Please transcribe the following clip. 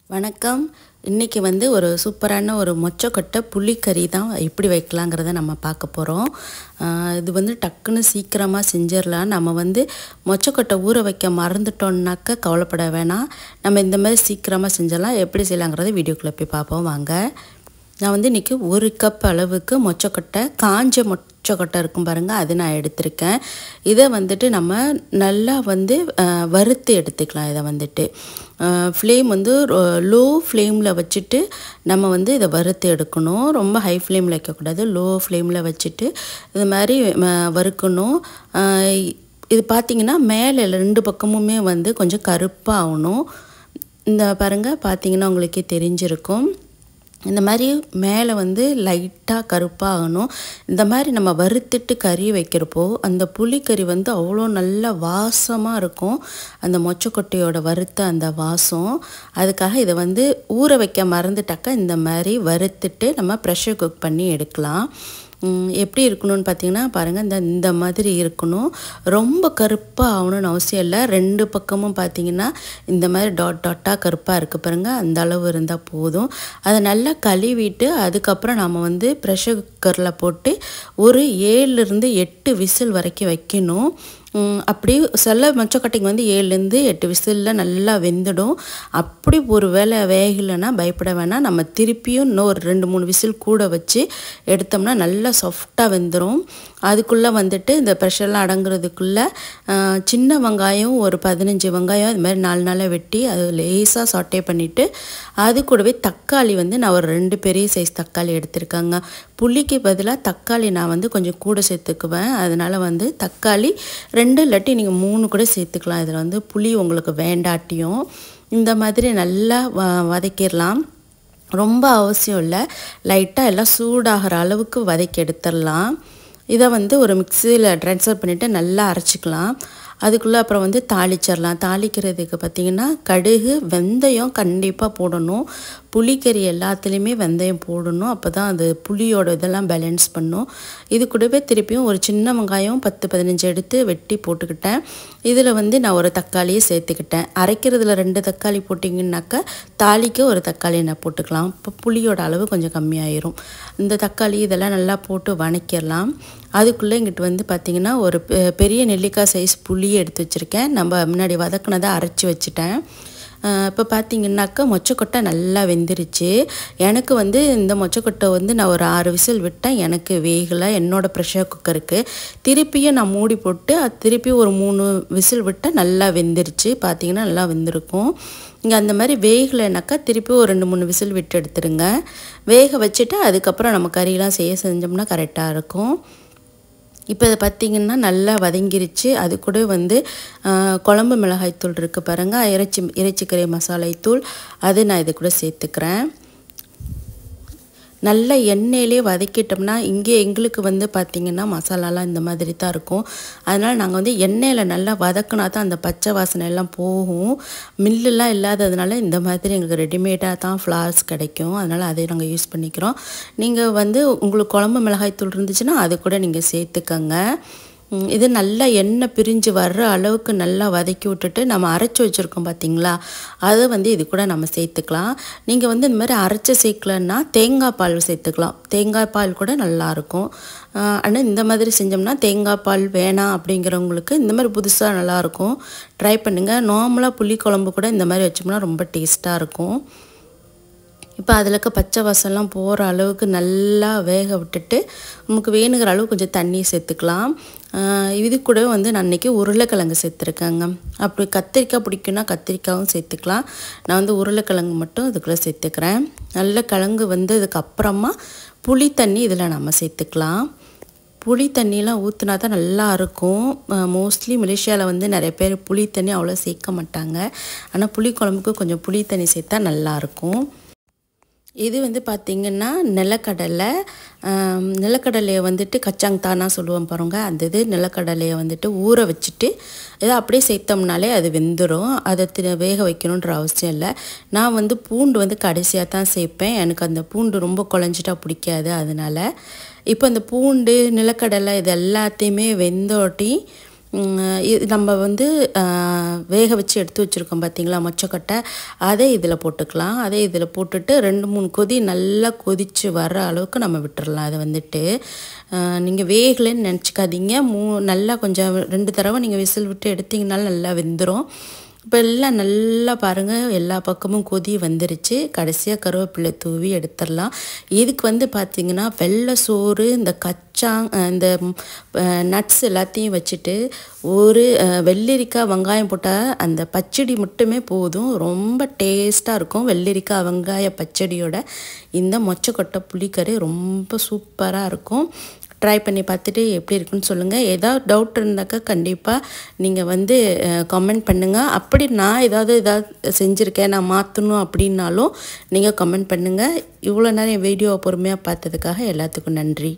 வணக்கம். இன்னைக்கு வந்து ஒரு சூப்பரான ஒரு மொச்சக்கொட்டை புளிக்கறி தான் எப்படி வைக்கலாங்கிறத நம்ம பார்க்க போகிறோம். இது வந்து டக்குன்னு சீக்கிரமாக செஞ்சிடலாம். நம்ம வந்து மொச்சக்கொட்டை ஊற வைக்க மறந்துட்டோம்னாக்க கவலைப்பட வேணாம். நம்ம இந்த மாதிரி சீக்கிரமாக செஞ்சிடலாம். எப்படி செய்யலாங்கிறத வீடியோக்குள்ளே போய் பார்ப்போம் வாங்க. நான் வந்து இன்றைக்கி 1 கப் அளவுக்கு மொச்சக்கொட்டை, காஞ்ச மொச்சக்கொட்டை இருக்கும் பாருங்கள், அது நான் எடுத்திருக்கேன். இதை வந்துட்டு நம்ம நல்லா வந்து வறுத்து எடுத்துக்கலாம். இதை வந்துட்டு ஃப்ளேம் வந்து லோ ஃப்ளேமில் வச்சுட்டு நம்ம வந்து இதை வறுத்து எடுக்கணும். ரொம்ப ஹை ஃப்ளேமில் வைக்கக்கூடாது, லோ ஃப்ளேமில் வச்சுட்டு இது மாதிரி வறுக்கணும். இது பார்த்திங்கன்னா மேலே 2 பக்கமுமே வந்து கொஞ்சம் கருப்பாக ஆகணும். இந்த பாருங்கள், பார்த்திங்கன்னா உங்களுக்கே தெரிஞ்சிருக்கும். இந்த மாதிரி மேலே வந்து லைட்டாக கருப்பாக ஆகணும். இந்த மாதிரி நம்ம வறுத்துட்டு கறி வைக்கிறப்போ அந்த புளிக்கறி வந்து அவ்வளோ நல்லா வாசமாக இருக்கும். அந்த மொச்சக்கொட்டையோட வறுத்த அந்த வாசம். அதுக்காக இதை வந்து ஊற வைக்க மறந்துட்டாக்கா இந்த மாதிரி வறுத்துட்டு நம்ம ப்ரெஷர் குக் பண்ணி எடுக்கலாம். எப்படி இருக்கணும்னு பார்த்தீங்கன்னா பாருங்கள், இந்த மாதிரி இருக்கணும். ரொம்ப கருப்பாக ஆகணும்னு அவசியம் இல்லை. 2 பக்கமும் பார்த்தீங்கன்னா இந்த மாதிரி டாட்டாக கருப்பாக இருக்குது பாருங்கள், அந்த அளவு இருந்தால் போதும். அதை நல்லா கழுவிட்டு அதுக்கப்புறம் நம்ம வந்து ப்ரெஷர் குக்கரில் போட்டு ஒரு 7லேருந்து 8 விசில் வரைக்கும் வைக்கணும். அப்படி சில மொச்சக்கொட்டைங்க வந்து 7லேருந்து 8 விசிலில் நல்லா வெந்துடும். அப்படி ஒரு வேளை வேகலைன்னா பயப்பட வேணாம். நம்ம திருப்பியும் இன்னும் ஒரு 2-3 விசில் கூட வச்சு எடுத்தோம்னா நல்லா சாஃப்டாக வெந்துடும். அதுக்குள்ளே வந்துட்டு இந்த ப்ரெஷர்லாம் அடங்குறதுக்குள்ளே சின்ன வெங்காயம் ஒரு 15 வெங்காயம் இது மாதிரி 4 வெட்டி அது லேசாக சாட்டே பண்ணிவிட்டு அது கூடவே தக்காளி வந்து நான் ஒரு 2 பெரிய சைஸ் தக்காளி எடுத்திருக்கேங்க. புளிக்கு பதிலாக தக்காளி நான் வந்து கொஞ்சம் கூட சேர்த்துக்குவேன். அதனால் வந்து தக்காளி 2 இல்லாட்டி நீங்கள் 3 கூட சேர்த்துக்கலாம். இதில் வந்து புளி உங்களுக்கு வேண்டாட்டியும் இந்த மாதிரி நல்லா வதக்கிடலாம். ரொம்ப அவசியம் இல்லை, லைட்டாக எல்லாம் சூடாகிற அளவுக்கு வதக்கி எடுத்துடலாம். இதை வந்து ஒரு மிக்சியில் ட்ரான்ஸ்ஃபர் பண்ணிவிட்டு நல்லா அரைச்சிக்கலாம். அதுக்குள்ளே அப்புறம் வந்து தாளிச்சிடலாம். தாளிக்கிறதுக்கு பார்த்திங்கன்னா கடுகு, வெந்தயம் கண்டிப்பாக போடணும். புளிக்கறி எல்லாத்துலேயுமே வெந்தயம் போடணும். அப்போ தான் அது புளியோட இதெல்லாம் பேலன்ஸ் பண்ணும். இது கூடவே திருப்பியும் ஒரு சின்ன வெங்காயம் 10-15 எடுத்து வெட்டி போட்டுக்கிட்டேன். இதில் வந்து நான் ஒரு தக்காளியை சேர்த்துக்கிட்டேன். அரைக்கிறதுல 2 தக்காளி போட்டிங்கன்னாக்கா தாளிக்க ஒரு தக்காளி நான் போட்டுக்கலாம். இப்போ புளியோட அளவு கொஞ்சம் கம்மியாயிரும். இந்த தக்காளி இதெல்லாம் நல்லா போட்டு வணக்கிடலாம். அதுக்குள்ளே இங்கிட்டு வந்து பார்த்திங்கன்னா ஒரு பெரிய நெல்லிக்காய் சைஸ் புளியை எடுத்து வச்சுருக்கேன். நம்ம முன்னாடி வதக்குனதை அரைச்சி வச்சுட்டேன். இப்போ பார்த்திங்கன்னாக்கா மொச்சக்கொட்டை நல்லா வெந்துருச்சு. எனக்கு வந்து இந்த மொச்சக்கொட்டை வந்து நான் ஒரு 6 விசில் விட்டேன். எனக்கு வேகலை என்னோடய ப்ரெஷர் குக்கருக்கு. திருப்பியும் நான் மூடி போட்டு அது திருப்பி ஒரு 3 விசில் விட்டால் நல்லா வெந்துருச்சு. பார்த்திங்கன்னா நல்லா வெந்திருக்கும். இங்கே அந்த மாதிரி வேகலைனாக்கா திருப்பி ஒரு 2-3 விசில் விட்டு எடுத்துருங்க. வேக வச்சுட்டு அதுக்கப்புறம் நம்ம கறியெலாம் செஞ்சோம்னா கரெக்டாக இருக்கும். இப்போ இதை பார்த்திங்கன்னா நல்லா வதங்கிருச்சு. அது கூட வந்து குழம்பு மிளகாய்த்தூள் இருக்குது பாருங்கள், இறைச்சிக்கறி மசாலைத்தூள், அது நான் இது கூட சேர்த்துக்கிறேன். நல்ல எண்ணெயிலே வதக்கிட்டோம்னா இங்கே எங்களுக்கு வந்து பார்த்திங்கன்னா மசாலாலாம் இந்த மாதிரி தான் இருக்கும். அதனால் நாங்கள் வந்து எண்ணெயில் நல்லா வதக்கினா தான் அந்த பச்சை வாசனை எல்லாம் போகும். மில்லுலாம் இல்லாததுனால இந்த மாதிரி எங்களுக்கு ரெடிமேடாக தான் ஃப்ளார்ஸ் கிடைக்கும். அதனால் அதை நாங்கள் யூஸ் பண்ணிக்கிறோம். நீங்கள் வந்து உங்களுக்கு குழம்பு மிளகாய்த்தூள் இருந்துச்சுன்னா அது கூட நீங்கள் சேர்த்துக்கங்க. இது நல்லா எண்ணெய் பிரிஞ்சு வர்ற அளவுக்கு நல்லா வதக்கி விட்டுட்டு நம்ம அரைச்சி வச்சுருக்கோம் பார்த்திங்களா, அதை வந்து இது கூட நம்ம சேர்த்துக்கலாம். நீங்கள் வந்து இந்த மாதிரி அரைச்சி சேர்க்கலன்னா தேங்காய் பால் சேர்த்துக்கலாம். தேங்காய் பால் கூட நல்லாயிருக்கும். ஆனால் இந்த மாதிரி செஞ்சோம்னா தேங்காய் பால் வேணாம் அப்படிங்கிறவங்களுக்கு இந்த மாதிரி புதுசாக நல்லாயிருக்கும். ட்ரை பண்ணுங்கள். நார்மலாக புளிக்குழம்பு கூட இந்த மாதிரி வச்சோம்னா ரொம்ப டேஸ்ட்டாக இருக்கும். இப்போ அதில் இருக்க பச்சை வாசம்லாம் போகிற அளவுக்கு நல்லா வேக விட்டுட்டு நமக்கு வேணுங்கிற அளவு கொஞ்சம் தண்ணி சேர்த்துக்கலாம். இது கூட வந்து நான் இன்றைக்கி உருளைக்கிழங்கு சேர்த்துருக்கேங்க. அப்படி கத்திரிக்காய் பிடிக்குன்னா கத்திரிக்காயும் சேர்த்துக்கலாம். நான் வந்து உருளைக்கிழங்கு மட்டும் இதுக்குள்ளே சேர்த்துக்கிறேன். நல்ல கிழங்கு வந்து இதுக்கப்புறமா புளி தண்ணி இதில் நம்ம சேர்த்துக்கலாம். புளி தண்ணியெலாம் ஊற்றினா தான் நல்லாயிருக்கும். மோஸ்ட்லி மலேசியாவில் வந்து நிறைய பேர் புளி தண்ணி அவ்வளோ சேர்க்க மாட்டாங்க. ஆனால் புளி குழம்புக்கு கொஞ்சம் புளி தண்ணி சேர்த்தா நல்லாயிருக்கும். இது வந்து பார்த்திங்கன்னா நிலக்கடலையை வந்துட்டு கச்சாங்தானா சொல்லுவோம் பாருங்க, அந்த இது நிலக்கடலையை வந்துட்டு ஊற வச்சுட்டு இதை அப்படியே சேர்த்தோம்னாலே அது வெந்துடும். அதை வேக வைக்கணுன்ற அவசியம் இல்லை. நான் வந்து பூண்டு வந்து கடைசியாக தான் சேர்ப்பேன். எனக்கு அந்த பூண்டு ரொம்ப குழஞ்சிட்டா பிடிக்காது. அதனால் இப்போ அந்த பூண்டு, நிலக்கடலை இது எல்லாத்தையுமே வெந்தோட்டி இது நம்ம வந்து வேக வச்சு எடுத்து வச்சுருக்கோம் பார்த்தீங்களா மொச்சக்கொட்டை, அதை இதில் போட்டுக்கலாம். அதை இதில் போட்டுட்டு 2, 3 கொதி நல்லா கொதித்து வர்ற அளவுக்கு நம்ம விட்டுறலாம். அதை வந்துட்டு நீங்கள் வேகலைன்னு நினச்சிக்காதீங்க. நல்லா கொஞ்சம் 2 தடவை நீங்கள் விசில் விட்டு எடுத்திங்கனாலும் நல்லா வெந்துடும். இப்போ எல்லாம் நல்லா பாருங்கள், எல்லா பக்கமும் கொதி வந்துருச்சு. கடைசியாக கருவேப்பிலை தூவி எடுத்துடலாம். இதுக்கு வந்து பார்த்திங்கன்னா வெள்ளை சோறு, இந்த இந்த நட்ஸ் எல்லாத்தையும் வச்சுட்டு ஒரு வெள்ளரிக்காய் வெங்காயம் போட்டால் அந்த பச்சடி மட்டுமே போதும். ரொம்ப டேஸ்ட்டாக இருக்கும். வெள்ளரிக்காய் வெங்காய பச்சடியோட இந்த மொச்சக்கொட்டை புளிக்கறி ரொம்ப சூப்பராக இருக்கும். ட்ரை பண்ணி பார்த்துட்டு எப்படி இருக்குன்னு சொல்லுங்கள். ஏதாவது டவுட் இருந்தாக்கா கண்டிப்பாக நீங்கள் வந்து கமெண்ட் பண்ணுங்கள். அப்படி நான் ஏதாவது செஞ்சுருக்கேன், நான் மாற்றணும் அப்படின்னாலும் நீங்கள் கமெண்ட் பண்ணுங்கள். இவ்வளோ நேரம் என் வீடியோவை பொறுமையாக பார்த்ததுக்காக எல்லாத்துக்கும் நன்றி.